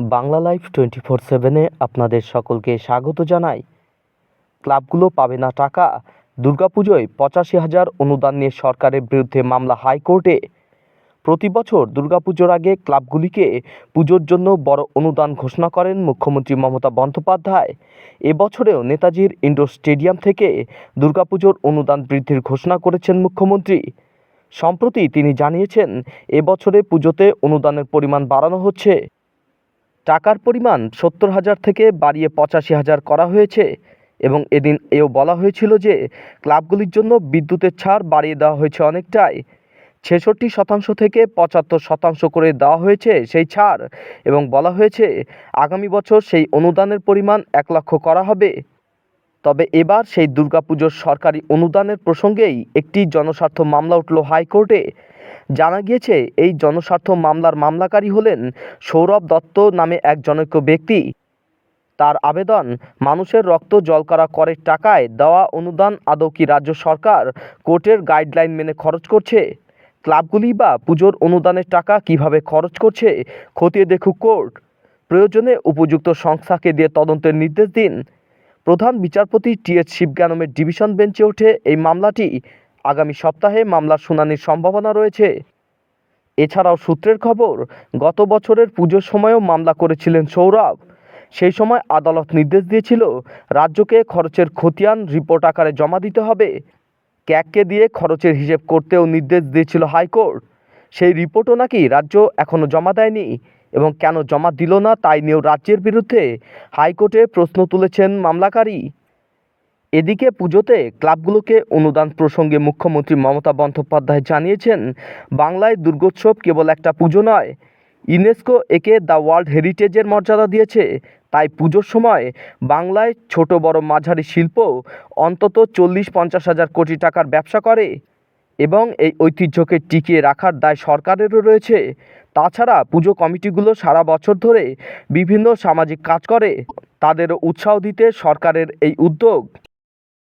Bangla live 24/7-এ আপনাদের সকলকে স্বাগত জানাই। ক্লাবগুলো পাবে না টাকা, দুর্গাপুজোয় ৮৫,০০০ অনুদান নিয়ে সরকারের বিরুদ্ধে মামলা হাইকোর্টে। প্রতি বছর দুর্গাপুজোর আগে ক্লাবগুলিকে পুজোর জন্য বড় অনুদান ঘোষণা করেন মুখ্যমন্ত্রী মমতা বন্দ্যোপাধ্যায়। এবছরেও নেতাজির ইনডোর স্টেডিয়াম থেকে দুর্গাপুজোর অনুদান বৃদ্ধির ঘোষণা করেছেন মুখ্যমন্ত্রী। সম্প্রতি তিনি জানিয়েছেন, এবছরে পুজোতে অনুদানের পরিমাণ বাড়ানো হচ্ছে। টাকার পরিমাণ ৭০,০০০ থেকে বাড়িয়ে ৮৫,০০০ করা হয়েছে এবং এদিন এও বলা হয়েছিল যে ক্লাবগুলির জন্য বিদ্যুতের ছাড় বাড়িয়ে দেওয়া হয়েছে অনেকটাই। ৬৬% থেকে ৭৫% করে দেওয়া হয়েছে সেই ছাড় এবং বলা হয়েছে আগামী বছর সেই অনুদানের পরিমাণ ১ লক্ষ করা হবে। তবে এবার সেই দুর্গাপুজোর সরকারি অনুদানের প্রসঙ্গেই একটি জনস্বার্থ মামলা উঠল হাইকোর্টে। জানা গিয়েছে, এই জনস্বার্থ মামলার মামলাকারী হলেন সৌরভ দত্ত নামে এক জনৈক ব্যক্তি। তার আবেদন, মানুষের রক্ত জল করা করের টাকায় দেওয়া অনুদান আদৌ কি রাজ্য সরকার কোর্টের গাইডলাইন মেনে খরচ করছে? ক্লাবগুলি বা পুজোর অনুদানের টাকা কিভাবে খরচ করছে খতিয়ে দেখুক কোর্ট। প্রয়োজনে উপযুক্ত সংস্থাকে দিয়ে তদন্তের নির্দেশ দিন। প্রধান বিচারপতি টি.এইচ শিবজ্ঞানমের ডিভিশন বেঞ্চে ওঠে এই মামলাটি। আগামী সপ্তাহে মামলার শুনানির সম্ভাবনা রয়েছে। এছাড়াও সূত্রের খবর, গত বছরের পুজোর সময়ও মামলা করেছিলেন সৌরভ। সেই সময় আদালত নির্দেশ দিয়েছিল রাজ্যকে খরচের খতিয়ান রিপোর্ট আকারে জমা দিতে হবে। ক্যাগকে দিয়ে খরচের হিসেব করতেও নির্দেশ দিয়েছিল হাইকোর্ট। সেই রিপোর্টও নাকি রাজ্য এখনও জমা দেয়নি এবং কেন জমা দিল না তাই নিয়েও রাজ্যের বিরুদ্ধে হাইকোর্টে প্রশ্ন তুলেছেন মামলাকারী। এদিকে পুজোতে ক্লাবগুলোকে অনুদান প্রসঙ্গে মুখ্যমন্ত্রী মমতা বন্দ্যোপাধ্যায় জানিয়েছেন, বাংলায় দুর্গোৎসব কেবল একটা পুজো নয়, ইউনেস্কো একে দ্য ওয়ার্ল্ড হেরিটেজের মর্যাদা দিয়েছে। তাই পুজোর সময় বাংলায় ছোট বড় মাঝারি শিল্প অন্তত ৪০-৫০ হাজার কোটি টাকার ব্যবসা করে এবং এই ঐতিহ্যকে টিকিয়ে রাখার দায় সরকারেরও রয়েছে। তাছাড়া পুজো কমিটিগুলো সারা বছর ধরে বিভিন্ন সামাজিক কাজ করে, তাদেরও উৎসাহ দিতে সরকারের এই উদ্যোগ।